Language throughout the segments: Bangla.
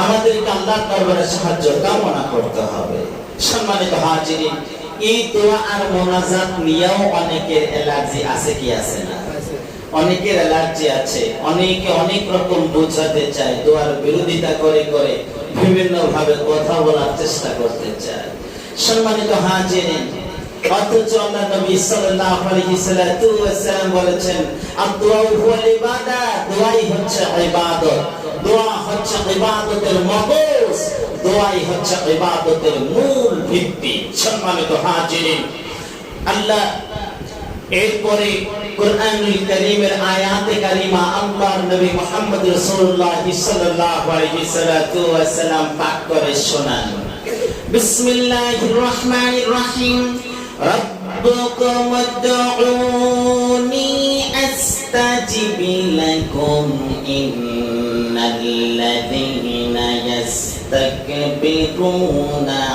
আমাদেরকে আল্লাহর দরবারে সাহায্য কামনা করতে হবে। সম্মানিত হাজিরিন, এই দোয়া আর মোনাজাত নিয়েও অনেকের অ্যালার্জি আছে কি আছে না? অনেকের অ্যালার্জি আছে। অনেকে অনেক রকম বোঝাতে চায়, দোয়ার বিরোধিতা করে করে বিভিন্ন ভাবে কথা বলার চেষ্টা করতে চায়। সম্মানিত হাজিরিন, অথচ আল্লাহ নবী সাল্লাল্লাহু আলাইহি ওয়াসাল্লাম বলেছেন, আদ-দুআউ হুয়াল ইবাদাত, দোয়াই হচ্ছে ইবাদত। দোয়া হচ্ছে ইবাদতের মগজ, দোয়াই হচ্ছে ইবাদতের মূল ভিত্তি। সম্মানিত হাজিরিন, আল্লাহ এরপরে কুরআনুল কারীমের আয়াতে কারিমা আল্লাহর নবী মুহাম্মদ রাসূলুল্লাহ সাল্লাল্লাহু আলাইহি ওয়াসাল্লাম পাঠ করে শোনান। বিসমিল্লাহির রহমানির রহিম। ربكم ادعوني أستجب لكم إن الذين يستكبرون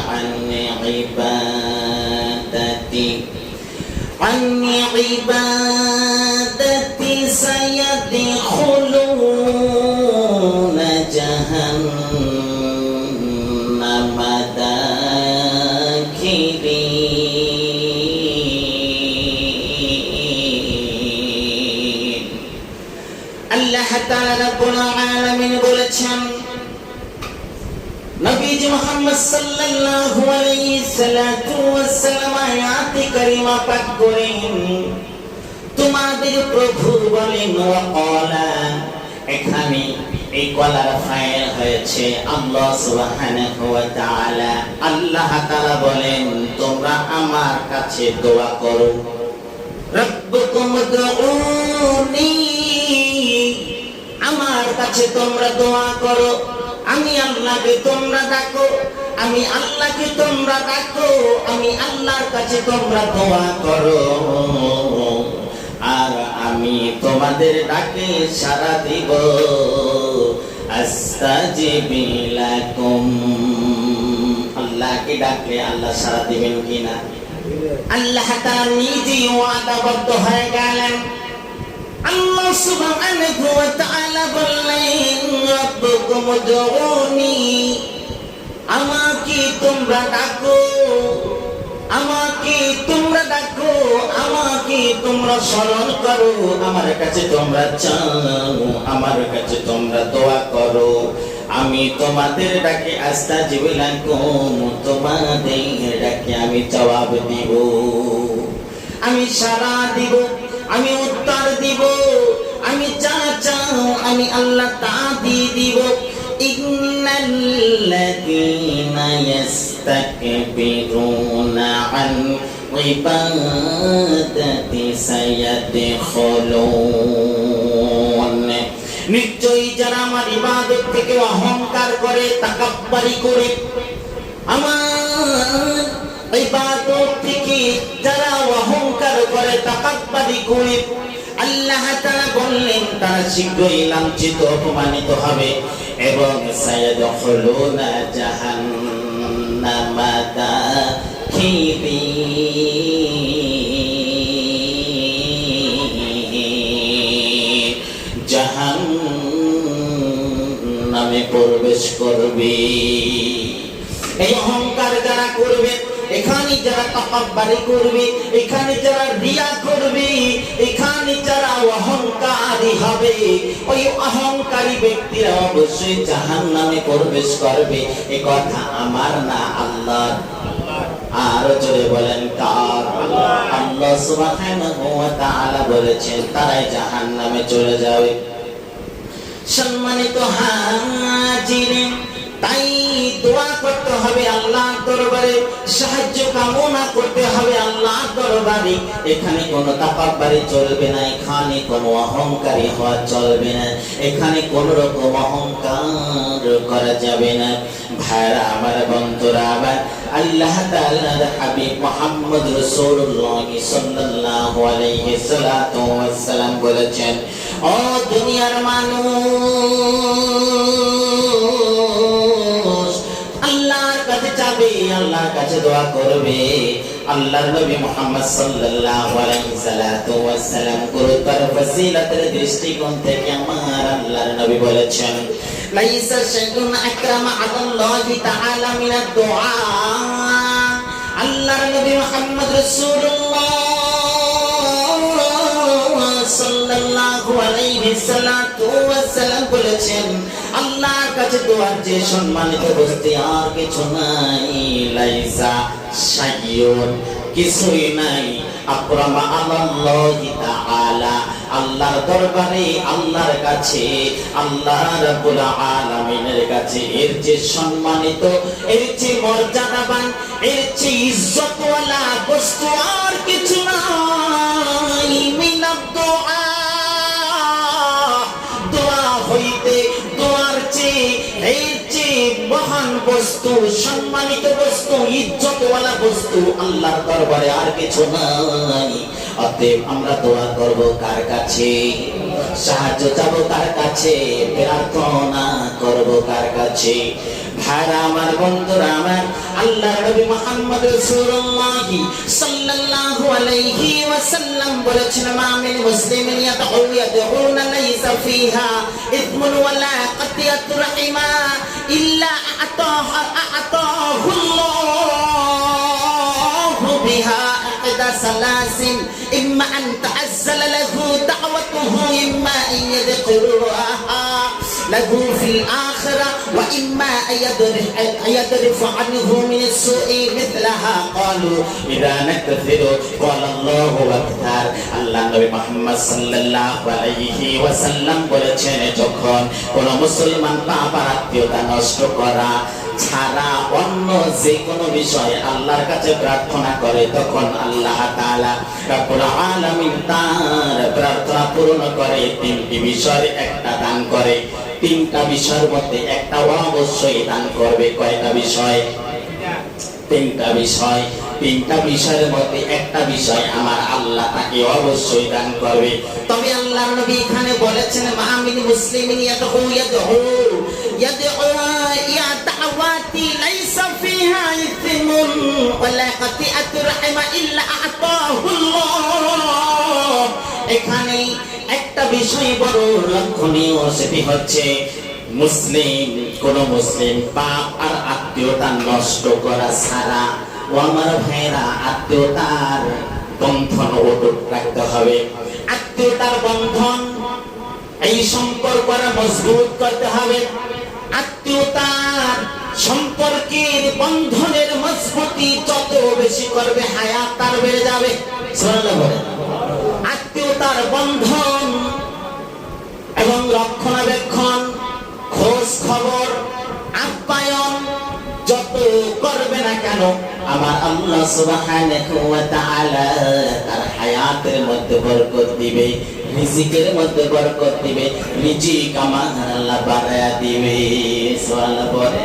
عن عبادتي سيدخلون جهنم داخرين। আল্লাহ তাআলা রাব্বুল আলামিন বলেছেন, নবীজি মুহাম্মদ সাল্লাল্লাহু আলাইহি ওয়াসাল্লাম আয়াতে কারিমা পাঠ করেন, তোমাদের প্রভু বলেন ওয়াকালা। এখানে এই কলার ফাইল হয়েছে আল্লাহ সুবহানাহু ওয়া তাআলা। আল্লাহ তাআলা বলেন, তোমরা আমার কাছে দোয়া করো। রব্বুকুম উদউনি, আমার কাছে তোমরা দোয়া করো। আমি আল্লাহকে তোমরা ডাকো, আমি আল্লাহকে তোমরা ডাকো, আমি আল্লাহর কাছে তোমরা দোয়া করো, আর আমি তোমাদের ডাকে সাড়া দিব। আস্তাজিবু লাকুম, আল্লাহকে ডাকলে আল্লাহ সাড়া দিবেন কিনা? আল্লাহ তাআলা নিজেই ওয়াদাবদ্ধ হয়ে গেলেন। আল্লাহ সুবহানাহু ওয়া তাআলা বললেন, রব্বুকুম উদউনি, আমাকে তোমরা ডাকো, আমাকে তোমরা ডাকো, আমাকে তোমরা স্মরণ করো, আমার কাছে তোমরা চাও, আমার কাছে তোমরা দোয়া করো। আমি তোমাদের ডাকে আস্তাজিবু লাকুম, তোমাদের ডাকে আমি জবাব দিব, আমি সাড়া দিব, আমি উত্তর দিব, আমি যা চাও আমি আল্লাহ তা দিয়ে দিব। ইন্নাল্লাযীনা ইস্তাকবিরুনা আন ইবাদাতি সায়াদখুলুন, নিশ্চয়ই যারা আমার ইবাদত থেকে অহংকার করে, তাকাব্বুরি করে, আমার ইবাদত থেকে যারা অহংকার করে, তাকাব্বুরি করে, আল্লাহ তাআলা বললেন তারা শীঘ্রই লাঞ্ছিত অপমানিত হবে এবং সায়াদখুলুনা জাহান্নাম দাখিরিন, জাহান্নামে প্রবেশ করবে। এই অহংকার যারা করবে, এখানে যারা তাকাব্বুরি করবে, এখানে যারা রিয়া করবে, এখানে যারা অহংকারী হবে, ওই অহংকারী ব্যক্তিরা অবশ্যই জাহান্নামে প্রবেশ করবে। এই কথা আমার না আল্লাহর। আর জোরে বলেন কার? আল্লাহ সুবহানাহু ওয়া তাআলা বলেছেন তারাই জাহান্নামে চলে যাবে। সম্মানিত হাজিরিন, তাই দোয়া করতে হবে আল্লাহর দরবারে, সাহায্য কামনা করতে হবে আল্লাহর দরবারে। এখানে কোনো তাকাব্বুরি চলবে না, এখানে কোনো অহংকারী হওয়া চলবে না, এখানে কোনো রকম অহংকার করা যাবে না। ভাইরা আমার, বন্ধুরা আমার, আল্লাহ তাআলার হাবিব মুহাম্মদ রাসূলুল্লাহ সাল্লাল্লাহু আলাইহি ওয়াসাল্লাম বলেছেন, ও দুনিয়ার মানুষ, আল্লাহর কাছে যাবে, আল্লাহর কাছে দোয়া করবে। আল্লাহর নবী মুহাম্মদ সাল্লাল্লাহু আলাইহি ওয়াসাল্লাম গুরুত্ব ফজিলতের দৃষ্টিকোণ থেকে আমার আল্লাহর নবী বলেছেন, লাইসা শাইউন আকরামা আলাল্লাহি তাআলা মিনাদ দুআ। আল্লাহর নবী মুহাম্মদ রাসূলুল্লাহ সাল্লাল্লাহু আলাইহি ওয়াসাল্লাম বলেছেন, আল্লাহর কাছে দোয়ার যে সম্মানিত বস্তু আর কিছু নাই। লাইসা শাইউন, কিছুই নাই, আকরামা আলাল্লাহি তাআলা, আল্লাহর দরবারে, আল্লাহর কাছে, আল্লাহ রাব্বুল আলামিনের কাছে এর যে সম্মানিত, এর যে মর্যাদাবান, এর যে ইজ্জতওয়ালা বস্তু আর কিছু নাই। মিনাদ দুআ, দোয়া হইতে, দোয়ার চেয়ে এর যে মহান বস্তু, সম্মানিত বস্তু, ইজ্জতওয়ালা বস্তু আল্লাহর দরবারে আর কিছু নাই। অতএব আমরা দোয়া করব কার কাছে? সাহায্য চাবো কার কাছে? প্রার্থনা করব কার কাছে? ভাইরা আমার, বন্ধুরা আমার, আল্লাহর নবী মুহাম্মদ রাসূলুল্লাহ সাল্লাল্লাহু আলাইহি ওয়াসাল্লাম বলেছেন, মা মিন মুসলিমিন ইয়াদউনা লাইসা ফিহা ইসমুন ওয়ালা কাতিয়াতুর রাহিমা ইল্লা আতাহুল্লাহু বিহা ইহদা সালাসিন, ইম্মা আন তাআজ্জালা লাহু দাওয়াতুহু, ইম্মা আন ইয়াদকুরুহা له في الآخرة، وإما يدرف عنه من السوء مثلها قالوا إذا نكثر قال الله أكثر। আল্লাহ নবী মুহাম্মদ সাল্লাল্লাহু আলাইহি ওয়াসাল্লাম বলেছেন, যখন কোন মুসলমান বাবার আত্মীয়তা নষ্ট করা ছাড়া অন্য যে কোনো বিষয়ে আল্লাহর কাছে প্রার্থনা করে, তখন আল্লাহ তাআলা রব্বুল আলামিন তার প্রার্থনা পূরণ করে। তিনটি বিষয়ের একটা দান করে, তিনটা বিষয়ের মধ্যে একটা অবশ্যই দান করবে। কয়টা বিষয়? তিনটা বিষয়। তিনটা বিষয়ের মধ্যে একটা বিষয় আমার আল্লাহ তাকে অবশ্যই দান করবে। তবে আল্লাহর নবী এখানে বলেছেন, মামিন মুসলিমিন ইয়া দাওয়াতি লাইসা ফিহা ইসমুন ওয়ালা কাতিয়াতুর রাহিমা ইল্লা আতাহুল্লাহ। এখানে একটা বিষয় বড় লক্ষণীয়, সেটি হচ্ছে মুসলিম, কোন মুসলিম পাপ আর আত্মীয়তা নষ্ট করা ছাড়া, ও আমার ভাইরা, আত্মীয়তার বন্ধন অটুট রাখতে হবে। আত্মীয়তার বন্ধন, এই সম্পর্ক মজবুত করতে হবে। আত্মীয়তার সম্পর্কের বন্ধনের মজবুতি যত বেশি করবে, হায়াত তার বেড়ে যাবে। আত্মীয়তার বন্ধন এবং রক্ষণাবেক্ষণ, খোঁজ খবর, আপ্যায়ন যত করবে না কেন, আমার আল্লাহ সুবহানাহু ওয়া তাআলা তার হায়াতের মধ্যে বরকত দিবে, রিজিকের মধ্যে বরকত দিবে, রিজিক আমার আল্লাহ বাড়ায়া দিবে। সুবহানাল্লাহ বলে।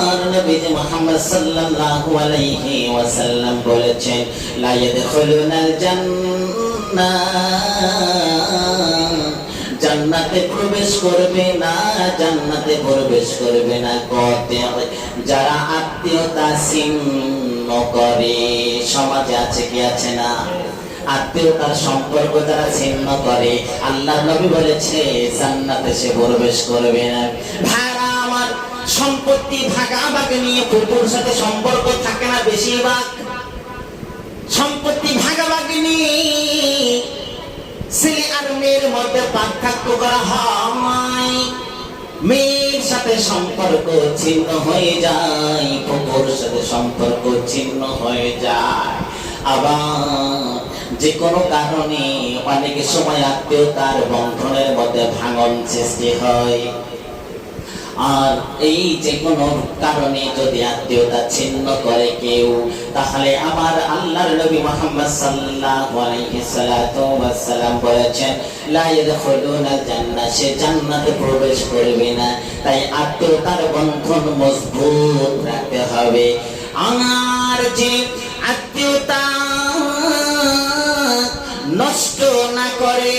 আর নবী মুহাম্মদ সাল্লাল্লাহু আলাইহি ওয়াসাল্লাম বলেছেন, লা ইয়াদখুলুনাল জান্নাহ, জান্নাতে প্রবেশ করবে না, জান্নাতে প্রবেশ করবে না যারা আত্মীয়তা ছিন্ন করে। সমাজে আছে কি আছে না? আত্মীয়তার সম্পর্ক যারা ছিন্ন করে, আল্লাহর নবী বলেছে জান্নাতে সে প্রবেশ করবে না। ভাইরা আমার, সম্পত্তি ভাগাভাগি নিয়ে কুকুর সাথে সম্পর্ক থাকে না বেশিরভাগ। সম্পত্তি ভাগাভাগি নিয়ে ছেলে আর মেয়ের মধ্যে পার্থক্য করা হয়, মেয়ের সাথে সম্পর্ক ছিন্ন হয়ে যায়, কুকুর সাথে সম্পর্ক ছিন্ন হয়ে যায়। আবার যে কোনো কারণে অনেক সময় আত্মীয়তার বন্ধনের মধ্যে ভাঙন সৃষ্টি হয়। আর এই যে কোনো কারণে যদি আত্মীয়তা ছিন্ন করে কেউ, তাহলে আমার আল্লাহর নবী মুহাম্মদ সাল্লাল্লাহু আলাইহি ওয়াসাল্লাম বলেছেন, লা ইয়াদখুলুনাল জান্নাহ, সে জান্নাতে প্রবেশ করবে না। তাই আত্মীয়তার বন্ধন মজবুত রাখতে হবে। আমার যে আত্মীয়তা নষ্ট না করে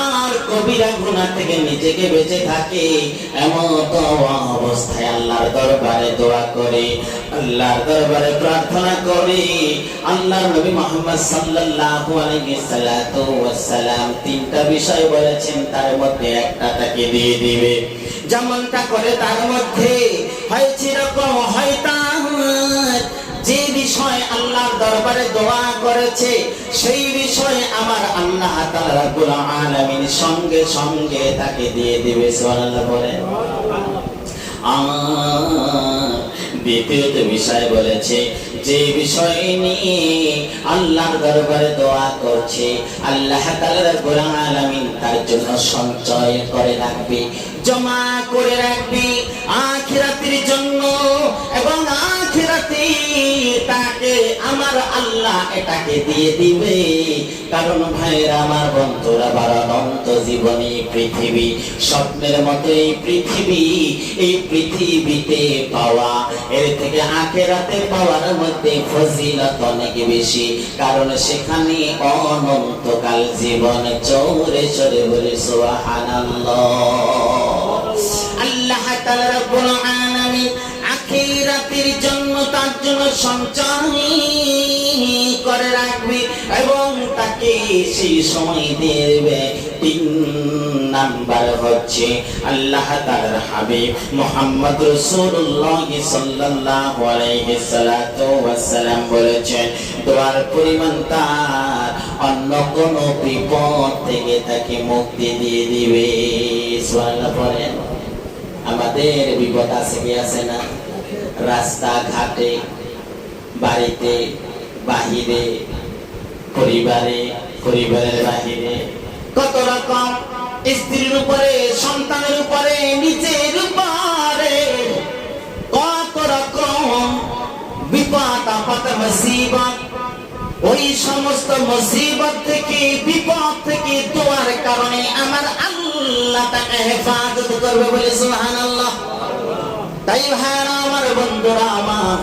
আর কবিরা গুনাহ থেকে নিজেকে বেঁচে থাকে, এমন অবস্থায় আল্লাহর দরবারে দোয়া করে, আল্লাহর দরবারে প্রার্থনা করে। আল্লাহর নবী মুহাম্মদ সাল্লাল্লাহু আলাইহি ওয়াসাল্লাম তিনটা বিষয় বলেছেন, তার মধ্যে একটা তাকে দিয়ে দিবে। যেমনটা করে তার মধ্যে হয়েছে এরকম, হয়তো যে বিষয় আল্লাহর দরবারে দোয়া করেছে সেই বিষয়ে আমার আল্লাহ তাআলা রাব্বুল আলামিন সঙ্গে সঙ্গে তাকে দিয়ে দিবে। সুবহানাল্লাহ বলেন। দ্বিতীয়ত বিষয় বলেছে, যে বিষয় নিয়ে আল্লাহর দরবারে দোয়া করছে আল্লাহ তাআলা রাব্বুল আলামিন তার জন্য সঞ্চয় করে রাখবে, জমা করে রাখবে আখিরাতের জন্য, এবং আখিরাতে তাকে আমার আল্লাহ এটাকে দিয়ে দিবে। কারণ ভাইরা আমার, বন্ধুরা, অনন্ত জীবনী পৃথিবী স্বপ্নের মতো। এই পৃথিবীতে পাওয়া এর থেকে আখিরাতে পাওয়ার মধ্যে ফজিলত অনেক বেশি, কারণ সেখানে অনন্তকাল জীবন। জোরে জোরে বলে সুবহানাল্লাহ। আল্লাহ তাআলা রাব্বুল আলামিন আখিরাতের জন্য তার জন্য সঞ্চয় করে রাখবে এবং তাকে সেই সময় দেবে। তিন নাম্বার হচ্ছে, আল্লাহ তাআলার হাবিব মুহাম্মদ রাসূলুল্লাহ সাল্লাল্লাহু আলাইহি ওয়াসাল্লাম বলেছেন, দোয়ার পরিমাণ তার অন্য কোন বিপদ থেকে তাকে মুক্তি দিয়ে দিবে। সুবহানাল্লাহ বলেন। আমাদের বিপদ আছে কি আছে না? রাস্তা ঘাটে, বাড়িতে, বাহিরে, পরিবারের বাহিরে, কত রকম, স্ত্রীর উপরে, সন্তানের উপরে, নিজের উপরে কত রকম বিপদ আপদ মুসিবত। ওই সমস্ত মুসিবত থেকে, বিপদ থেকে দোয়ার কারণে আমার আল্লাহ তাকে হেফাজত করবে বলে সুবহানাল্লাহ। তাই ভাইরা আমার, বন্ধুরা আমার,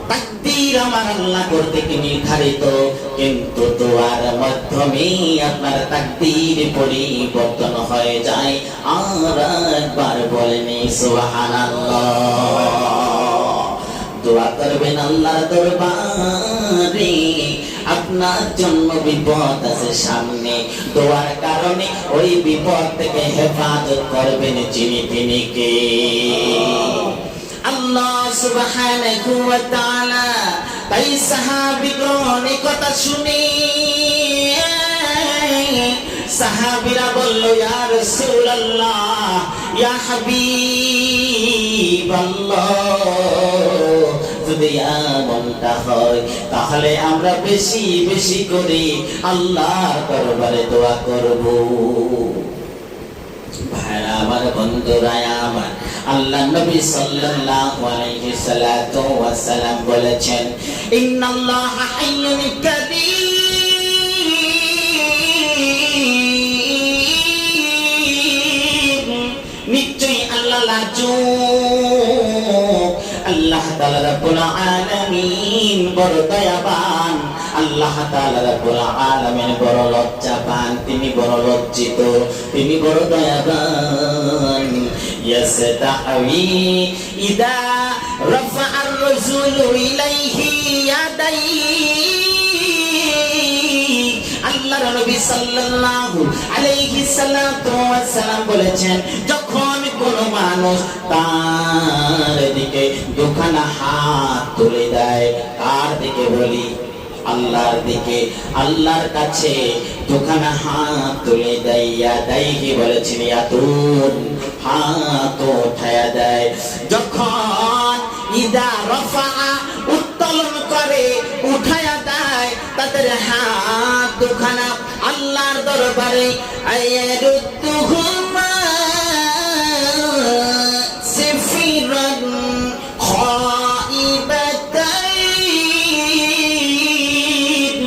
তাকদীর আমার আল্লাহ কর্তৃক নির্ধারিত, কিন্তু দোয়ার মাধ্যমে আপনার তাকদীর পরিবর্তন হয়ে যায়। আর একবার বলেন সুবহানাল্লাহ। দোয়া করবেন আল্লাহর দরবারে, আপনার জন্য বিপদ আছে সামনে, দোয়ার কারণে ওই বিপদ থেকে হেফাজত করবেন যিনি, তিনি কে? আল্লাহ সুবহানাহু ওয়া তাআলা। তাই সাহাবীগণ কথা শুনে সাহাবীরা বলল, ইয়া রাসূলুল্লাহ, ইয়া হাবিবাল্লাহ, যদি এমনটা হয় তাহলে আমরা বেশি বেশি করে আল্লাহর দরবারে দোয়া করব। ভাইরা আমার, বন্ধুরা আমার, আল্লাহ নবী সাল্লাল্লাহু আলাইহি ওয়াসাল্লাম বলেছেন, ইন্নাল্লাহা হাইয়্যুন কারীম, নিশ্চয়ই আল্লাহ লাজুক। আল্লাহ তাআলা রাব্বুল আলামিন বড় দয়াবান, আল্লাহ তাআলা রাব্বুল আলামিন বড় লজ্জাবান, তিনি বড় লজ্জিত, তিনি বড় দয়াবান। ইয়াসতাহি ইদা রাফা'আর রাসূলু ইলাইহি ইয়াদাইহি। আল্লাহর নবী সাল্লাল্লাহু আলাইহি ওয়াসাল্লাম বলেছেন, যখন কোন মানুষ তার দিকে দুখানা হাত তুলে দেয়, কার দিকে বলি? আল্লাহর দিকে, আল্লাহর কাছে দুখানা হাত তুলে দেয়, ইয়াদাইহি বলেছেন, ইয়াতুন, হাত উঠায়া দেয়। যখন ইদা রাফা'a, উত্তোলন করে, উঠায়া দেয় তাদের হাত দুখানা আল্লাহর দরবারে, আয়ারুদ্দুহুমা সিফিরান খাইবাতাইন।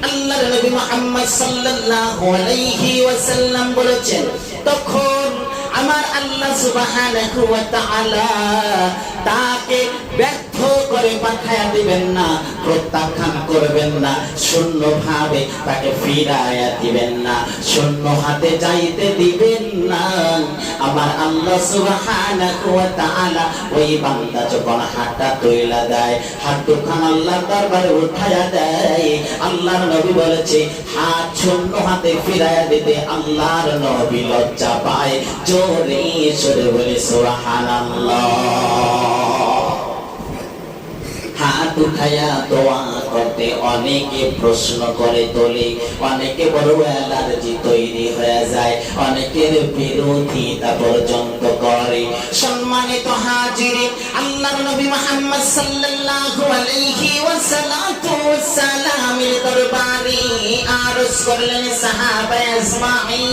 আল্লাহর নবী মুহাম্মদ সাল্লাল্লাহু আলাইহি ওয়াসাল্লাম বলেছেন, তখন আমার আল্লাহ সুবহানাহু ওয়া তাআলা তাকে ব্যর্থ করে পাঠায়া দিবেন না, প্রত্যাখ্যান করবেন না, শূন্যভাবে তাকে ফিরাইয়া দিবেন না, শূন্য হাতে যাইতে দিবেন না। আমার আল্লাহ সুবহানাহু ওয়া তাআলা ওই বান্দা যখন হাতটা তুইলা দেয়, হাত দুখান আল্লাহর দরবারে উঠায়া দেয়, আল্লাহর নবী বলেছে হাত শূন্য হাতে ফিরাইয়া দিতে আল্লাহর নবী লজ্জা পায়। জোরে সরে বলে সুবহানাল্লাহ। হাত উঠায়া দোয়া করতে অনেকে প্রশ্ন করে তোলে, অনেকে বড় অ্যালার্জি তৈরি হয়ে যায়, অনেকের বিরোধিতা পর্যন্ত করে। সম্মানিত হাজিরিন, আল্লাহর নবী মুহাম্মদ সাল্লাল্লাহু আলাইহি ওয়াসাল্লামের দরবারে আরজ করলেন সাহাবায়ে আজমাইন,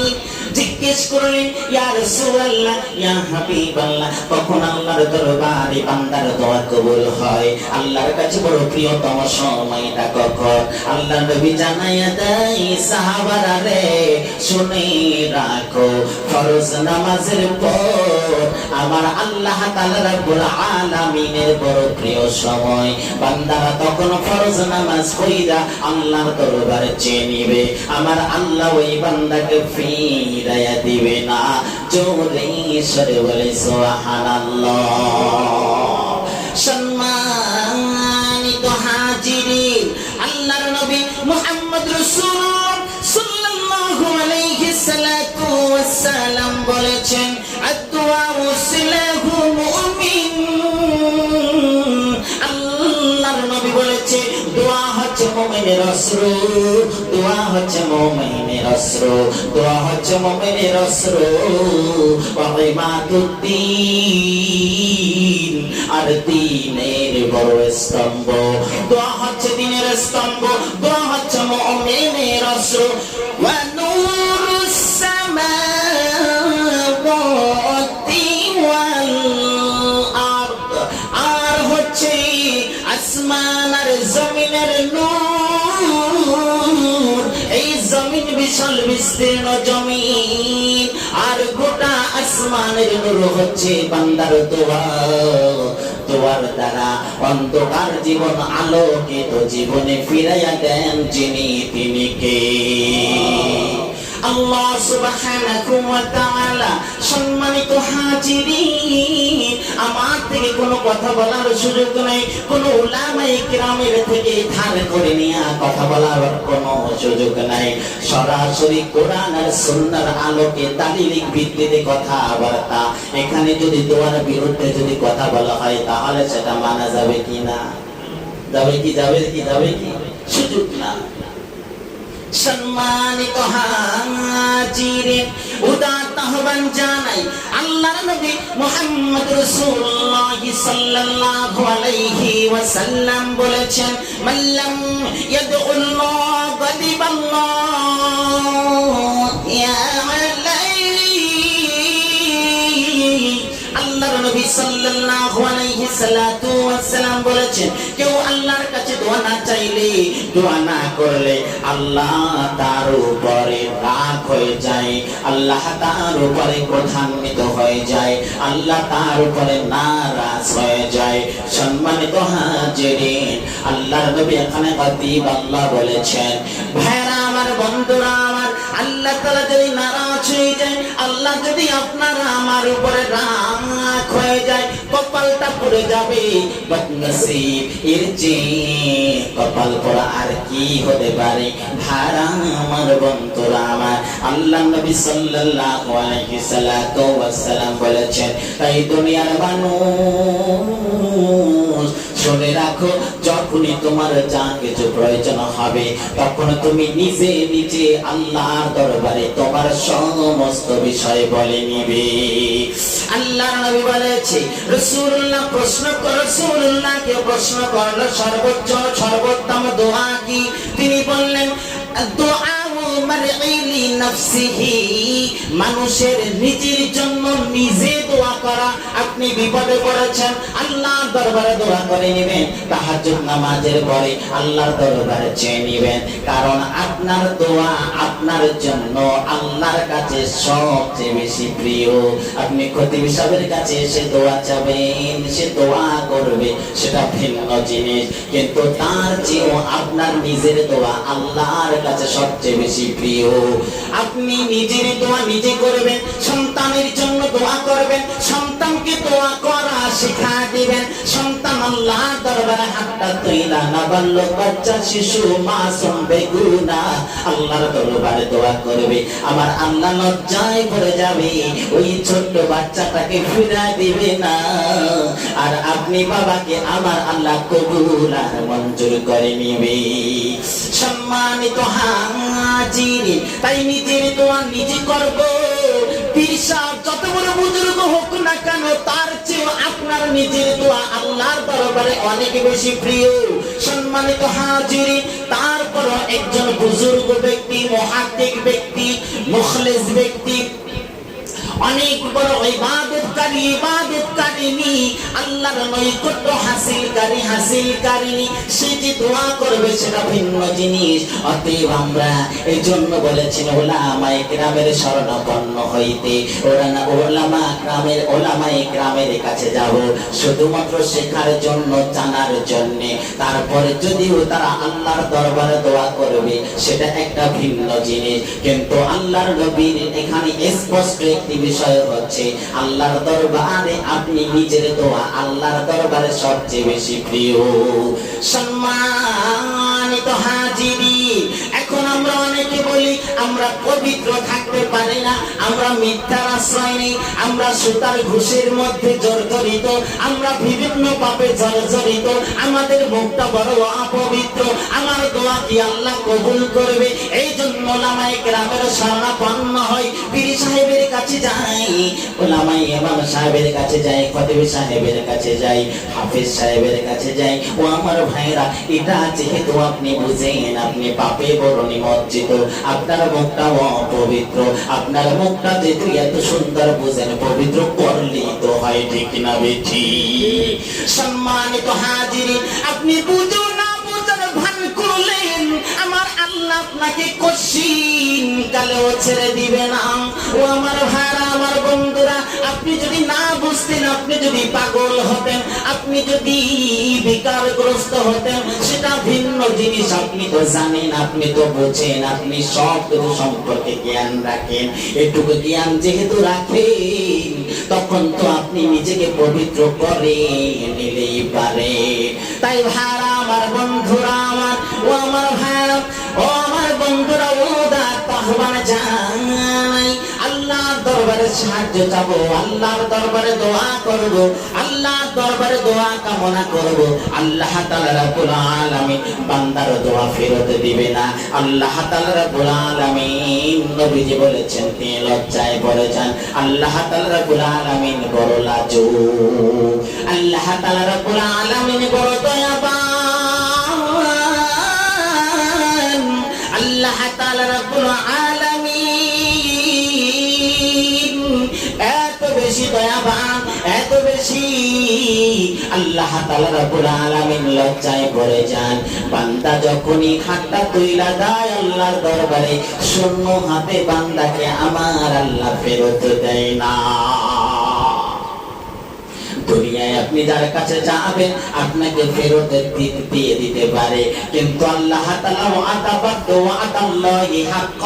জিজ্ঞেস করলেন ইয়া রাসূলুল্লাহ, ইয়া হাবিবাল্লাহ, কখন আল্লাহর দরবারে বান্দার দোয়া কবুল হয়? আল্লাহর কাছে বড় প্রিয়তম সময়টা কখন? আল্লাহ নবী জানাইয়া দেয়, সাহাবারা রে শুনে রাখো, ফরজ নামাজের পর আমার আল্লাহ তাআলা রাব্বুল আলামিনের বড় প্রিয় সময়। বান্দারা তখন ফরজ নামাজ পড়িয়া আল্লাহর দরবারে চেয়ে নিবে, আমার আল্লাহ ওই বান্দাকে ফিরাইয়া দিবে না। জোরে সরে বলে সুবহানাল্লাহ। সম্মানিত হাজিরিন, আল্লাহর নবী মুহাম্মদ রাসূলুল্লাহ সাল্লাল্লাহু আলাইহি সাল্লাতু ওয়াসসালাম বলেছেন, আদ-দুআ সিলাহু মুমিন। আল্লাহর নবী বলেছে দোয়া হচ্ছে মুমিনের অস্ত্র, দোয়া হচ্ছে মুমিনের অস্ত্র, দোয়া হচ্ছে মুমিনের অস্ত্র। ওয়া ইমাদুদ্দিন, আর দ্বীনের বড় স্তম্ভ। দোয়া হচ্ছে দ্বীনের স্তম্ভ, দোয়া হচ্ছে মুমিনের অস্ত্র। ওয়া নূরুস সামাওয়াতি ওয়াল আরদ, আর হচ্ছে আসমান আর জমিনের নূর। এই জমিন বিশাল বিস্তীর্ণ জমিন, আর গোটা আসমানের নূর হচ্ছে বান্দার দোয়া। দোয়ার দ্বারা অন্ধকার জীবন আলোকিত জীবনে ফিরাইয়া দেন যিনি, তিনি কে? আল্লাহ সুবহানাহু ওয়া তাআলা। সম্মানিত হাজিরিন, আমার থেকে কোনো কথা বলার সুযোগ নেই, কোনো উলামায়ে কিরামের থেকে ধার করে নিয়ে কথা বলার কোনো সুযোগ নাই। সরাসরি কোরআন আর সুন্নাহর আলোকে দালিলিক ভিত্তিতে কথাবার্তা। এখানে যদি দোয়ার বিরুদ্ধে যদি কথা বলা হয় তাহলে সেটা মানা যাবে কি না? যাবে কি? যাবে কি? যাবে কি? সুযোগ না। সম্মানিত হাজিরিন, উদাত্ত আহ্বান জানাই, আল্লাহর নবী মুহাম্মদ রাসূলুল্লাহ সাল্লাল্লাহু আলাইহি ওয়াসাল্লাম বলেছেন, মাল্লাম ইয়াদউল্লাহ গাদিবাল্লাহ ইয়া আলাইহি। আল্লাহর নবী সাল্লাল্লাহু আলাইহি সাল্লাতু ওয়াসাল্লাম বলেছেন, কেউ আল্লাহর কাছে দোয়া না চাইলে, দোয়া না করলে আল্লাহ তার উপরে রাগ হয়ে যায়, আল্লাহ তার উপরে ক্রোধান্বিত হয়ে যায়, আল্লাহ তার উপরে নারাজ হয়ে যায়। সম্মানিত হাজিরিন, আল্লাহর নবী এখানে গাদিব আল্লাহ বলেছেন। ভাইরা আমার, বন্ধুরা আমার, আল্লাহ তাআলা যদি নারাজ হয়ে যায়, আল্লাহ যদি আপনার আমার উপরে রাগ হয়ে যায়, কপালটা পুড়ে যাবে। বদনসিব, এর চেয়ে কপাল পোড়া আর কি হতে পারে? ভাইরা আমার, বন্ধুরা আমার, আল্লাহ নবী সাল্লাল্লাহু আলাইহি ওয়াসাল্লাম বলেছেন, তাই দুনিয়ার মানুষ শুনে রাখো, যখনই তোমার যা কিছু প্রয়োজন হবে তখন তুমি নিজে নিজে আল্লাহর দরবারে তোমার সমস্ত বিষয় বলে নিবে। আল্লাহর নবী বলেছে, রাসূলুল্লাহ রাসূলুল্লাহকে প্রশ্ন করলো সর্বোচ্চ সর্বোত্তম দোয়া কি? তিনি বললেন, দোয়া মারঈ লিনাফসিহি, মানুষের নিজের জন্য নিজে দোয়া করা আপনি বিপদে পড়েছেন, আল্লাহর দরবারে দোয়া করে নেবেন। তাহাজ্জুদ নামাজের পরে আল্লাহর দরবারে চেয়ে নেবেন, কারণ আপনার দোয়া আপনার জন্য আল্লাহর কাছে সবচেয়ে বেশি প্রিয়। আপনি খতিব সাহেবের কাছে এসে দোয়া চাবেন, সে দোয়া করবে, সেটা ভিন্ন জিনিস, কিন্তু তার চেয়েও আপনার নিজের দোয়া আল্লাহর কাছে সবচেয়ে বেশি প্রিয়। আপনি নিজের দোয়া নিজে করবেন, সন্তানের জন্য দোয়া করবেন, সন্তানকে দোয়া করা শিখা দিবেন। সন্তান আল্লাহর দরবারে হাতটা তুইলা, নাবালক বাচ্চা শিশু মাসুম বেগুনা আল্লাহর দরবারে দোয়া করবে, আমার আল্লাহ লজ্জায় পড়ে যাবে, ওই ছোট্ট বাচ্চাটাকে ফিরা দিবে না, আর আপনি বাবাকে আমার আল্লাহ কবুল আর মঞ্জুর করে নিবে। সম্মানিত হাজিরিন, তাই নিজের দোয়া নিজে করব। পীর সাহেব যত বড় বুজুর্গ হোক না কেন, তার চেয়ে আপনার নিজের দোয়া আল্লাহর দরবারে অনেক বেশি প্রিয়। সম্মানিত হাজিরিন, তারপর একজন বুজুর্গ ব্যক্তি, মুহাদ্দিক ব্যক্তি, মুখলিস ব্যক্তি, অনেক বড় ইবাদতকারী, আল্লাহর নৈকট্য হাসিলকারী, সে যে দোয়া করবে সেটা ভিন্ন জিনিস। অতএব আমরা এই জন্য বলেছেন ওলামায়ে কেরামের শরণাপন্ন হইতে, ওলামায়ে কেরামের কাছে যাব শুধুমাত্র শেখার জন্য, জানার জন্য। তারপরে যদিও তারা আল্লাহর দরবারে দোয়া করবে সেটা একটা ভিন্ন জিনিস, কিন্তু আল্লাহর নবীর এখানে স্পষ্ট একটি বিষয় হচ্ছে আল্লাহর দরবারে আপনি নিজের দোয়া আল্লাহর দরবারে সবচেয়ে বেশি প্রিয়। সম্মানিত হাজিরিন, এখন আমরা অনেকে বলি আমরা পবিত্র থাকতে পারি না, আমরা মিথ্যার আশ্রয় নেই, আমরা সুতার ঘুষের মধ্যে জর্জরিত, আমরা বিভিন্ন পাপে জর্জরিত, আমাদের মুখটা বড় অপবিত্র, আমার দোয়া কি আল্লাহ কবুল করবে? এই জন্য ওলামায়ে কেরামের শরণাপন্ন হয়, পীর সাহেবের কাছে যাই, ওলামায়ে ইমাম সাহেবের কাছে যাই, খতিব সাহেবের কাছে যাই, হাফেজ সাহেবের কাছে যাই। ও আমার ভাইরা, এটা যেহেতু আপনি বুঝেন আপনি পাপে বড় নিমজ্জিত, আপনার মুখটা অপবিত্র, আপনার মুখটা যেহেতু এত সুন্দর বুঝেন, পবিত্র করলেই তো হয়, ঠিক না বেঠি? সম্মানিত হাজিরিন, আপনি বুঝো না বুঝার ভান করলেন, আমার আল্লাহ আপনাকে কঠিন কালেও ছেড়ে দিবে না। ও আমার ভাইরা, আমার বন্ধুরা, আপনি যদি না বুঝতেন, আপনি যদি পাগল হতেন, আপনি যদি বিকারগ্রস্ত হতেন, সেটা ভিন্ন জিনিস। আপনি তো জানেন, আপনি তো বোঝেন, আপনি সব কিছু সম্পর্কে জ্ঞান রাখেন, এটুকু জ্ঞান যেহেতু রাখেন, তখন তো আপনি নিজেকে পবিত্র করে নিলেই পারে। তাই ভাইরা, আমার বন্ধুরা, ও আমার ভাইরা, ও আমার বন্ধুরা, ও আহ্বান জানাই, আল্লাহর দরবারে সাহায্য চাবো, আল্লাহর দরবারে দোয়া করব, আল্লাহর দরবারে দোয়া কামনা করব। আল্লাহ তাআলা রাব্বুল আলামিন বান্দার দোয়া ফেরত দিবে না। আল্লাহ তাআলা রাব্বুল আলামিন নবীজি বলেছেন, তিনি লজ্জায় পড়ে যান। আল্লাহ তাআলা রাব্বুল আলামিন বড় লাজুক, আল্লাহ তাআলা রাব্বুল আলামিন বড় দয়াবান, আল্লাহ তাআলা রাব্বুল আলামিন এত বেশি দয়াবান, এত বেশি, আল্লাহ তাআলা রাব্বুল আলামিন লজ্জায় পড়ে যান। বান্দা যখনই হাতটা তুইলা দেয় আল্লাহর দরবারে, শূন্য হাতে বান্দাকে আমার আল্লাহ ফেরত দেয় না। দুনিয়ায় আপনি যার কাছে যাবেন আপনাকে ফেরত দিয়ে দিতে পারে, কিন্তু আল্লাহ তাআলা ওয়াদাল্লাহি হাক্ক,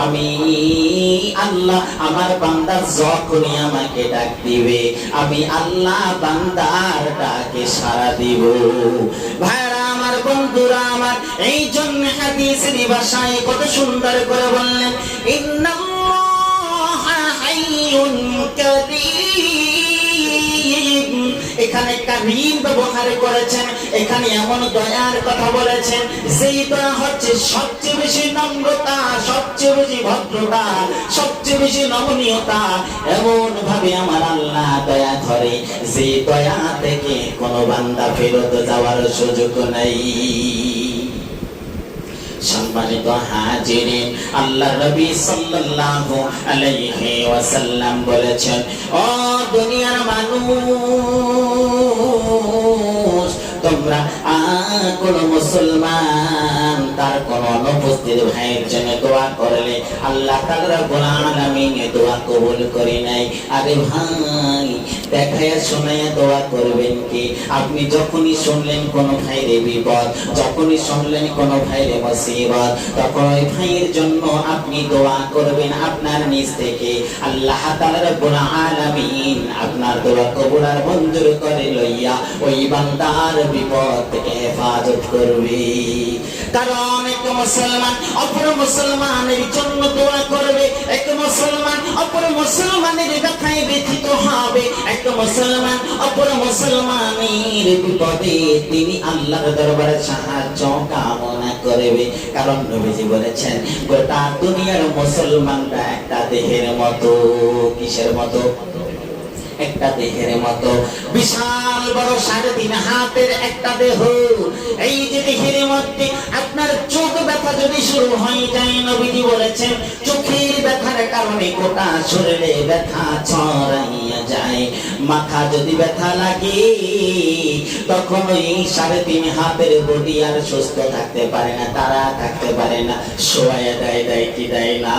আমি আল্লাহ আমার বান্দা যখনই আমাকে ডাক দিবে, আমি আল্লাহ বান্দার ডাকে সাড়া দিব। ভাইরা আমার, বন্ধুরা আমার, এই জন্য হাদিসের ভাষায় কত সুন্দর করে বললেন, ইন্নাল্লাহা হাইয়ুন কারীম। এখানে কারীম ব্যবহার করেছেন, এখানে এমন দয়ার কথা বলেছেন, যেই দয়া হচ্ছে সবচেয়ে বেশি নম্রতা, সবচেয়ে বেশি ভদ্রতা, সবচেয়ে বেশি নমনীয়তা। এমন ভাবে আমার আল্লাহ দয়া করে, যে দয়া থেকে কোনো বান্দা ফেরত যাওয়ার সুযোগ নাই। সম্মানিত হাজিরিন, আল্লাহ নবী সাল্লাল্লাহু আলাইহি ওয়াসাল্লাম বলেছেন, ও দুনিয়ার মানুষ, তোমরা কোন মুসলমান তার কোন অনুপস্থিত ভাইয়ের জন্য দোয়া করলে আল্লাহ তাআলা রব্বুল আলামিন দোয়া কবুল করে নাই। আরে ভাই, দেখায়া শোনায়া দোয়া করবেন কি? আপনি যখনই শুনলেন কোন ভাইয়ের বিপদ, যখনই শুনলেন কোন ভাইয়ের মুসিবত, তখন ওই ভাইয়ের জন্য আপনি দোয়া করবেন আপনার নিজ থেকে। আল্লাহ তাআলা রব্বুল আলামিন আপনার দোয়া কবুল আর মঞ্জুর করে লইয়া ওই বান্দার বিপদ থেকে হেফাজত করবে। কারণ এক মুসলমান অপর মুসলমানের জন্য দোয়া করবে, এক মুসলমান অপর মুসলমানের ব্যথায় ব্যথিত হবে, এক মুসলমান অপর মুসলমানের বিপদে তিনি আল্লাহর দরবারে সাহায্য কামনা করবে। কারণ নবীজি বলেছেন, গোটা দুনিয়ার মুসলমানরা একটা দেহের মতো। কিসের মতো? একটা দেহের মতো। বিশাল বড় 3.5 হাতের একটা দেহ। এই যে দেহের মধ্যে আপনার চোখ ব্যথা যদি শুরু হয়ে যায়, নবীজি বলেছেন চোখের ব্যথার কারণে গোটা শরীরে ব্যথা ছড়াইয়া যায়। মাথা যদি ব্যথা লাগে, তখন ওই 3.5 হাতের বডি আর সুস্থ থাকতে পারে না, তারা থাকতে পারে না, শোয়া দেয় কি দেয় না।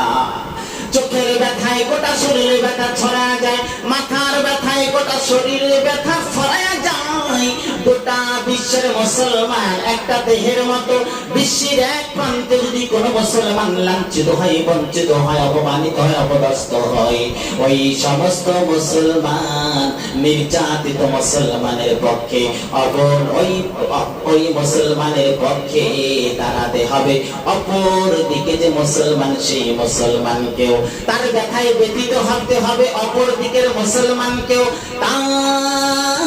চোখের ব্যথায় গোটা শরীরে ব্যথা ছড়া যায়, মাথার ব্যথায় গোটা শরীরে ব্যথা ছড়া যায়। গোটা বিশ্বের মুসলমান একটা দেহের মতো। বিশ্বের এক প্রান্তে যদি কোন মুসলমান লাঞ্ছিত হয়, বঞ্চিত হয়, অপমানিত হয়, অপদস্থ হয়, ওই সমস্ত মুসলমান নির্যাতিত মুসলমানের পক্ষে ওই মুসলমানের পক্ষে দাঁড়াতে হবে। অপর দিকে যে মুসলমান, সেই মুসলমানকেও তার ব্যথায় ব্যথিত হতে হবে। অপর দিকের মুসলমানকেও তার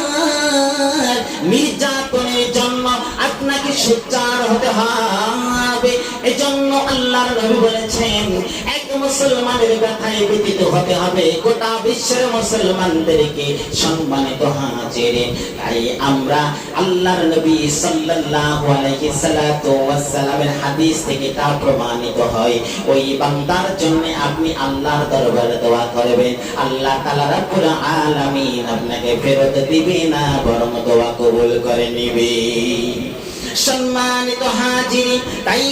নির্যাতনের জন্য আপনাকে সোচ্চার হতে হবে। এজন্য আল্লাহর নবী বলেছেন, এক মুসলমানের ব্যথায় ব্যথিত হতে হবে গোটা বিশ্বের মুসলমানদেরকে। সম্মানিত হাজিরিন, তাই আমরা আল্লাহর নবী সাল্লাল্লাহু আলাইহি ওয়াসাল্লামের হাদিস থেকে তা প্রমাণিত হয়, ওই বান্দার জন্য আপনি আল্লাহর দরবারে দোয়া করবেন, আল্লাহ তাআলা রব্বুল আলামিন আপনাকে ফেরত দিবে না, বরং দোয়া কবুল করে নিবে। সম্মানিত হাজিরিন, তাই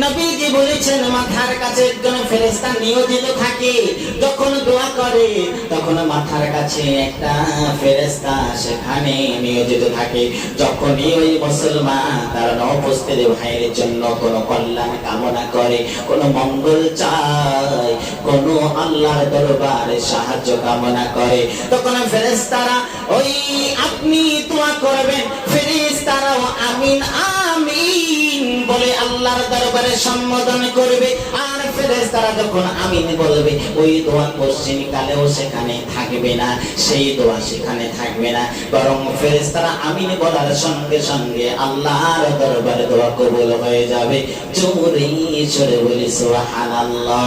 নবীজি বলেছেন, মাথার কাছে একজন ফেরেশতা নিয়োজিত থাকে। যখন দোয়া করে তখন মাথার কাছে একটা ফেরেশতা সেখানে নিয়োজিত থাকে। যখনই ওই মুসলমান তার অনুপস্থিত ভাইয়ের জন্য কোনো কল্যাণ কামনা করে, কোনো মঙ্গল চায়, কোনো আল্লাহর দরবারে সাহায্য কামনা করে, তখন ফেরেশতারা ওই আপনি দোয়া করবেন, ফেরেশতারাও আমিন আমিন বলে আল্লাহর দরবারে সম্বোধন করবে। আর ফেরেশতারা যখন আমিন বলবে, ওই দোয়া পশ্চিম কালেও সেখানে থাকবে না, সেই দোয়া সেখানে থাকবে না, বরং ফেরেশতারা আমিন বলার সঙ্গে সঙ্গে আল্লাহর দরবারে দোয়া কবুল হয়ে যাবে। জোরে জোরে বলি সুবহানাল্লাহ।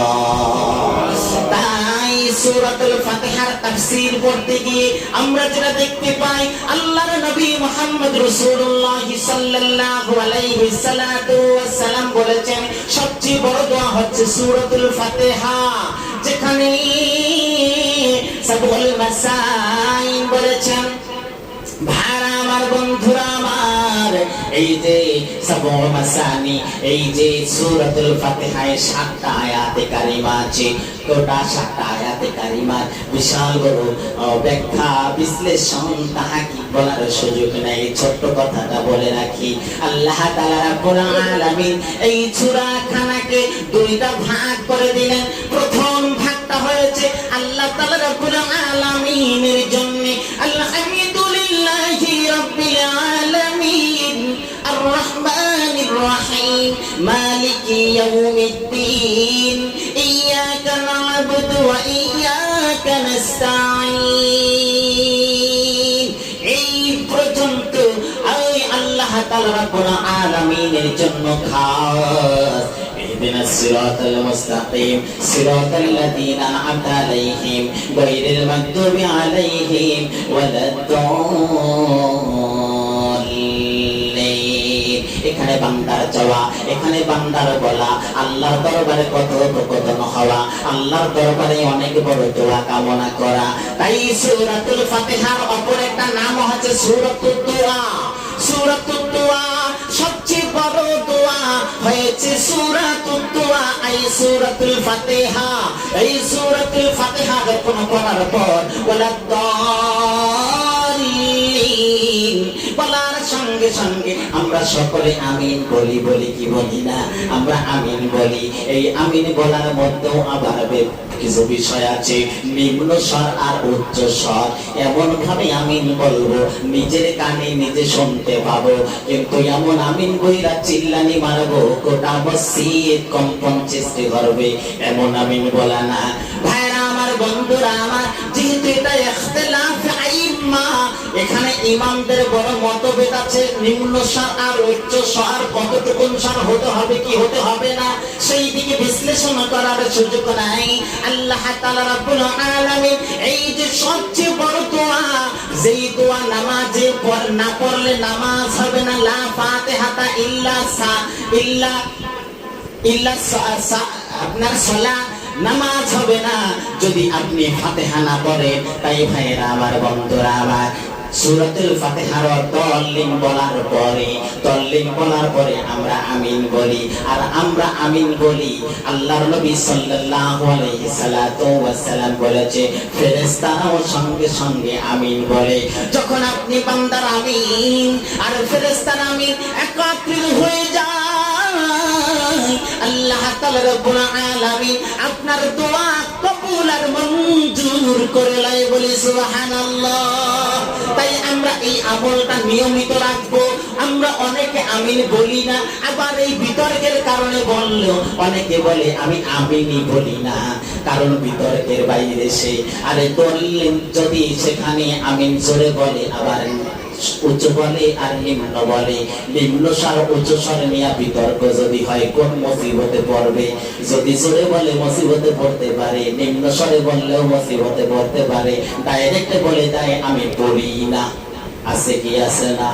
তাই সূরাতুল ফাতিহার তাফসীর পড়তে গিয়ে আমরা যেটা দেখতে পাই, আল্লাহর নবী মুহাম্মদ রাসূলুল্লাহ সাল্লাল্লাহু আলাইহি ওয়াসাল্লাম বলেছেন, সবচেয়ে বড় দোয়া হচ্ছে সূরাতুল ফাতিহা, যেখানে সাবুল মাসাইন বলেছেন। ভাইরা আমার, বন্ধুরা আমার, এই যে সাবুল মাসানি, এই যে সূরাতুল ফাতিহায় 7টা আয়াতে কারিমা আছে, গোটা 7টা আয়াতে কারিমার বিশাল বড় ব্যাখ্যা বিশ্লেষণ তাহাকে বলার সুযোগ নেই। ছোট্ট কথাটা বলে রাখি, আল্লাহ তাআলা রাব্বুল আলামিন এই সূরা খানাকে 2টা ভাগ করে দিলেন। প্রথম ভাগটা হয়েছে আল্লাহ তাআলা রাব্বুল আলামিনের জন্য, আলহামদুলিল্লাহি রাব্বিল আলামিন আর রহমানির রহিম মালিকি ইয়াউমিদ্দিন ইয়্যাকা না'বুদু ওয়া ইয়্যাকা নাস্তাঈন। এই পর্যন্ত আল্লাহ তাআলা রাব্বুল আলামিনের জন্য খাস اهدنا الصراط المستقيم صراط الذين أنعمت عليهم غير المغضوب عليهم ولا الضالين। এখানে বান্দার চাওয়া, এখানে বান্দার বলা, আল্লাহর দরবারে কথোপকথন হওয়া, আল্লাহর দরবারে অনেক বড় দোয়া কামনা করা। তাই সূরাতুল ফাতিহার অপর একটা নাম হচ্ছে সূরাতুদ দোয়া। সূরাতুদ দোয়া সবচেয়ে বড় দোয়া হয়েছে সূরাতুদ দোয়া, এই সূরাতুল ফাতিহা। এই সূরাতুল ফাতিহা যখন পড়ার পর বলার সঙ্গে সঙ্গে আমরা সকলে আমিন বলি, বলি কি বলি না? আমরা আমিন বলি। এই আমিন বলার মধ্যেও আবার কিছু বিষয় আছে, নিম্ন স্বর আর উচ্চ স্বর। এমন ভাবে আমিন বলবো নিজের কানে নিজে শুনতে পাবো, কিন্তু এমন আমিন বইরা চিল্লানি মারবো গোটা মসজিদ কম্পন সৃষ্টি করবে, এমন আমিন বলা না। ভাইরা আমার, বন্ধুরা আমার, যেহেতু এটা ইখতিলাফ আইম্মা, এখানে ইমামদের বড় মতভেদ আছে। নিম্ন স্বর আর উচ্চ স্বর কতটুকু স্বর হতে হবে কি হতে হবে না, সেই দিকে বিশ্লেষণ করার সুযোগ নাই। আল্লাহ তাআলা রাব্বুল আলামিন এই যে সবচেয়ে বড় দোয়া, যেই দোয়া নামাজে না পড়লে নামাজ হবে না, লা ফাতিহাতা ইল্লা আপনার সালাত, নামাজ হবে না যদি আপনি ফাতিহা না পড়েন। তাই ভাইরা আমার, বন্ধুরা আমার, সূরাতুল ফাতিহার তল্লিন বলার পরে আমরা আমিন বলি। আর আমরা আমিন বলি, আল্লাহর নবী সাল্লাল্লাহু আলাইহি সাল্লাতু ওয়াস সালাম বলেছে ফেরেশতারাও সঙ্গে সঙ্গে আমিন বলে। যখন আপনি বান্দার আমিন আর ফেরেশতার আমিন একত্রিত হয়ে যায়, আল্লাহ তাআলা রব্বুল আলামিন আপনার দোয়া কবুল আর মঞ্জুর করে লয়, বলি সুবহানাল্লাহ। তাই আমরা এই আমলটা নিয়মিত রাখবো। আমরা অনেকে আমিন বলি না, আবার এই বিতর্কের কারণে বললো অনেকে বলে আমি আমিনই বলি না, কারণ বিতর্কের বাইরে সে। আরে বললেন যদি সেখানে আমিন জোরে বলে, আবার উচ্চ বলে আর নিম্ন বলে, নিম্ন স্বর উচ্চ স্বর নিয়ে বিতর্ক যদি হয় কোন মুসিবতে পড়বে? যদি জোরে বলে মুসিবতে পড়তে পারে, নিম্ন স্বরে বললেও মুসিবতে পড়তে পারে। ডাইরেক্ট বলে দেয় আমি পড়ি না, আছে কি আছে না?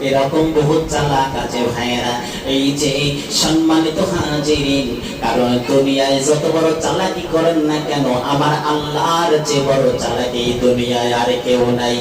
এরকম বহুত চালাক আছে ভাইয়েরা। এই যে সম্মানিত হাজিরিন, কারণ দুনিয়ায় যত বড় চালাকি করেন না কেন, আমার আল্লাহর যে বড় চালাকি দুনিয়ায় আর কেউ নাই।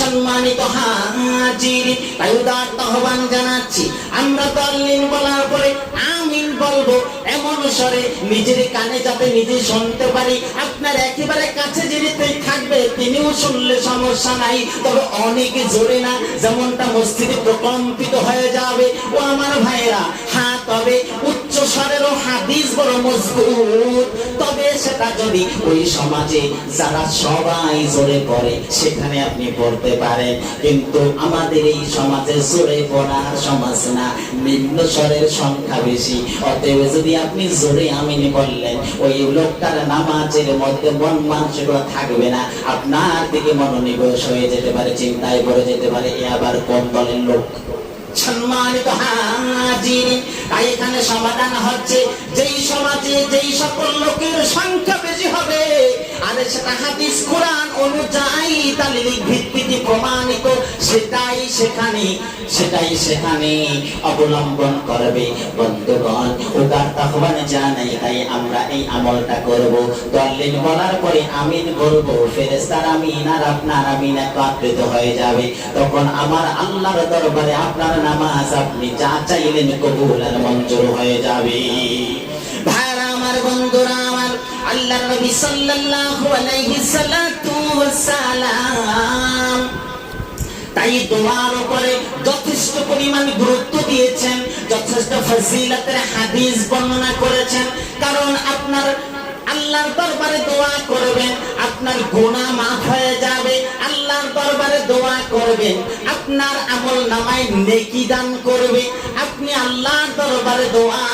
সম্মানিত হাজির, তাই উদাত্ত আহ্বান জানাচ্ছি, আমরা তল্লিন বলার পরে আমিন বলবো এমন স্বরে নিজের কানে যাতে নিজে শুনতে পারি। আপনার একেবারে কাছে যিনি থাকবে তিনিও শুনলে সমস্যা নাই, তবে অনেকে জোরে না, যেমনটা মসজিদে প্রকম্পিত হয়ে যাবে। ও আমার ভাইয়েরা, হ্যাঁ, তবে উচ্চ স্বরেরও হাদিস বড় মজবুত। তবে সেটা যদি ওই সমাজে যারা সবাই জোরে পড়ে সেখানে আপনি পড়তে পারেন, কিন্তু আমাদের এই সমাজে জোরে পড়ার সমাজ না, নিম্ন স্বরের সংখ্যা বেশি। অতএব যদি আপনি জোরে আমিন বললেন, ওই লোকটার নামাজের মধ্যে মন মানসিকতা থাকবে না, আপনার দিকে মনোনিবেশ হয়ে যেতে পারে, চিন্তায় পড়ে যেতে পারে এ আবার কোন দলের লোক। সম্মানিত হাজিরিন, তাই এখানে সমাধান হচ্ছে যেই সমাজে যেই সকল লোকের সংখ্যা বেশি হবে, আর সেটা হাদিস কোরআন অনুযায়ী তালিক ভিত্তিতে প্রমাণিত, সেটাই সেখানে অবলম্বন করবে। বন্ধুগণ, উদার আহ্বান জানাই, তাই আমরা এই আমলটা করব। তল্লিন বলার পরে আমিন বলবো, ফেরেশতার আমিন আর আপনার আমিন একত্রিত হয়ে যাবে। তখন আমার আল্লাহর দরবারে আপনার নামাজ আপনি যা চাইলেন কবুল আর মঞ্জুর হয়ে যাবে। ভাইরা আমার, বন্ধুরা আমার, আল্লাহর নবী সাল্লাল্লাহু আলাইহি সাল্লাতু ওয়াস সালাম তাই দোয়ার উপরে যথেষ্ট পরিমাণ গুরুত্ব দিয়েছেন, যথেষ্ট ফজিলতের হাদিস বর্ণনা করেছেন। কারণ আপনার আল্লাহর দরবারে দোয়া করবেন, আপনার গুনাহ মাফ হয়ে যাবে। আল্লাহর দরবারে দোয়া করবেন, আপনার আমল নামায় নেকি দান করবে। আপনি আল্লাহর দরবারে দোয়া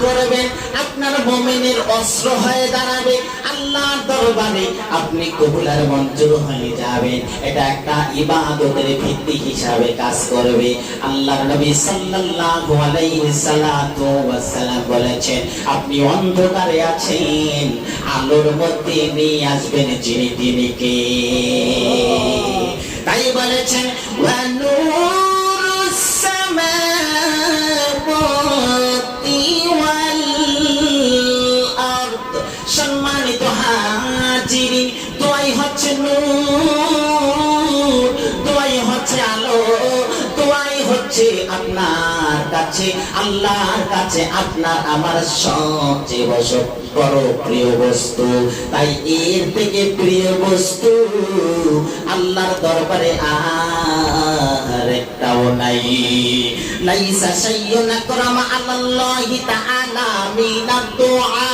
করবেন, আপনার মুমিনের অস্ত্র হয়ে দাঁড়াবে। আল্লাহর দরবারে আপনি কবুল আর মঞ্জুর হয়ে যাবেন। এটা একটা ইবাদতের ভিত্তি হিসাবে কাজ করবে। আল্লাহর নবী সাল্লাল্লাহু আলাইহি সাল্লাতু ওয়াস সালাম বলেছেন, আপনি অন্ধকারে আছেন, আলোর মধ্যে নিয়ে আসবেন যিনি, তিনি কে? তাই বলেছেন, ওয়া নূরুস দোয়াই হচ্ছে নূর, দোয়াই হচ্ছে আলো, দোয়াই হচ্ছে আপনার কাছে, আল্লাহর কাছে আপনার আমার সবচেয়ে বড় প্রিয় বস্তু। তাই এর থেকে প্রিয় বস্তু আল্লাহর দরবারে আর একটাও নাই। লাইসা শাইউন আকরামা আলাল্লাহি তাআলা মিনাদ দুআ।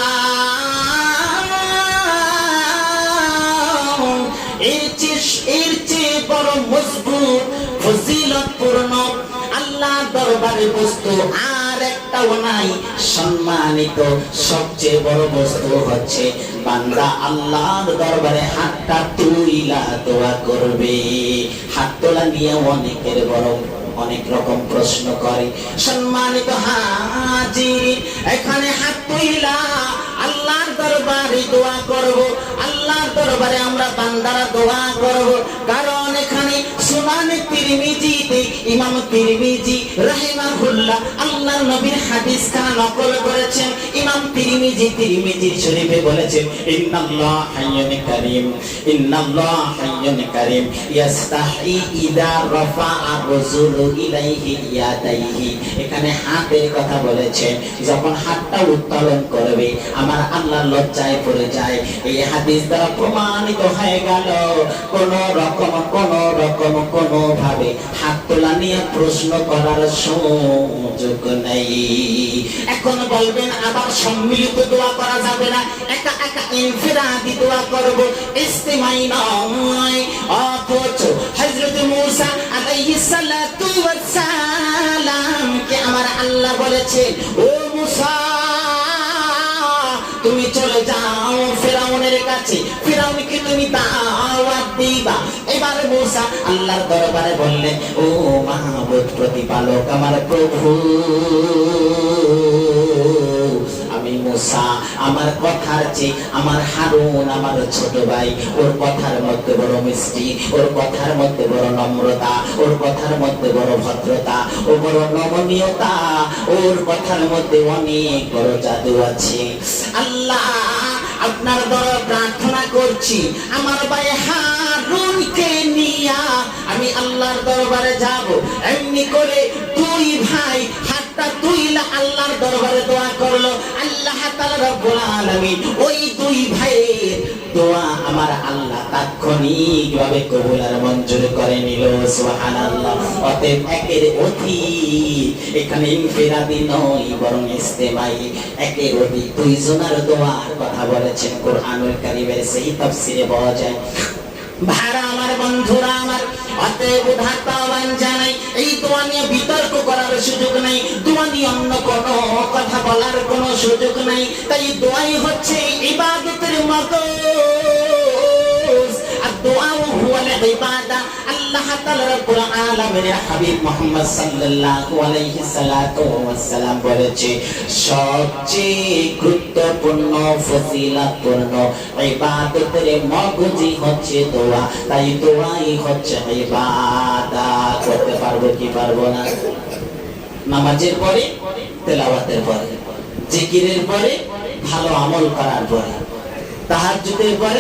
এর চেয়ে বড় মজবুত ফজিলতপূর্ণ আল্লাহর দরবারে বস্তু আর একটাও নাই। সম্মানিত সবচেয়ে বড় বস্তু হচ্ছে বান্দা আল্লাহর দরবারে হাতটা তুইলা দোয়া করবে। হাত তোলা নিয়ে অনেকের বড় অনেক রকম প্রশ্ন করে। সম্মানিত হাজির, এখানে হাত তুইলা আল্লাহর দরবারে দোয়া করব, আল্লাহর দরবারে আমরা বান্দারা দোয়া করব। কারণ এখানে সুনানে তিরমিজিতে ইমাম তিরমিজি রাহিমাহুল্লাহ আল্লাহর নবীর হাদিস খানা নকল করেছেন। ইমাম তিরমিজি তিরমিজি শরীফে বলেছেন, ইন্নাল্লাহ হাইয়ুন কারীম, ইন্নাল্লাহ হাইয়ুন কারীম ইয়াস্তাহি ইযা রাফা'a রাজুলু ইলাইহি ইয়াদাইহি। এখানে হাতের কথা বলেছেন, যখন হাতটা উত্তোলন করবে আমার আল্লাহ লজ্জায় পড়ে যায়। এই হাদিস দ্বারা প্রমাণিত হয়ে গেল কোন ভাবে হাত তোলা নিয়ে প্রশ্ন করার সুযোগ নেই। এখন বলবেন আবার সম্মিলিত দোয়া করা যাবে না, একা একা ইনফিরাদি দোয়া করব, ইস্তেমাই নয়। অথচ হযরত মূসা আলাইহিস সালাতু ওয়াস সালাম কে আমার আল্লাহ বলেছে, ও মূসা তুমি চলে যাও ফিরাউনের কাছে, ফিরাউনকে তুমি দাওয়াত দিবা। এবার মূসা আল্লাহর দরবারে বললেন, ও মাহবুব প্রতিপালক আমার প্রভু, আমি মূসা আমার কথার চেয়ে আমার হারুন আমার ছোট ভাই, ওর কথার মধ্যে বড় মিষ্টি, ওর কথার মধ্যে বড় নম্রতা, ওর কথার মধ্যে বড় ভদ্রতা, ও বড় নমনীয়তা, ওর কথার মধ্যে অনেক বড় জাদু আছে। আল্লাহ আপনার দরবারে প্রার্থনা করছি, আমার ভাই হারুনকে নিয়া আমি আল্লাহর দরবারে যাব। এমনি করে দুই ভাই হাতটা তুইলা আল্লাহর দরবারে দোয়া করলো। আল্লাহ তাআলা রব্বুল আলামিন ওই দুই ভাইয়ের দোয়া আমার আল্লাহ তাৎক্ষণিকভাবে কবুল আর মঞ্জুর করে নিল। সুবহানাল্লাহ। অতএব একের অধিক এখানে ইনফিরাদি নয় বরং ইস্তেমাই, একের অধিক দুইজনের দোয়ার কথা বলেছেন কোরআনুল কারীমের সেই তাফসীরে পাওয়া যায়। ভাইরা আমার, বন্ধুরা আমার, অতএব উদারতা আহ্বান জানাই, এই দোয়া নিয়ে বিতর্ক করার সুযোগ নেই, দোয়া নিয়ে অন্য কোনো কথা বলার কোনো সুযোগ নেই। তাই দোয়াই হচ্ছে ইবাদতের মগজ, আর দোয়া হুয়াল ইবাদা। আল্লাহ তাআলা রব্বুল আলামিনের হাবিব মুহাম্মদ সাল্লাল্লাহু আলাইহি সাল্লাতু ওয়াস সালাম বলেছে, সবচেয়ে গুরুত্বপূর্ণ ফজিলতপূর্ণ ইবাদতের মগজই হচ্ছে দোয়া। তাই দোয়াই হচ্ছে ইবাদত। করতে পারবো কি পারবো না? নামাজের পরে, তেলাওয়াতের পরে, জিকিরের পরে, ভালো আমল করার পরে, তাহাজ্জুদের পরে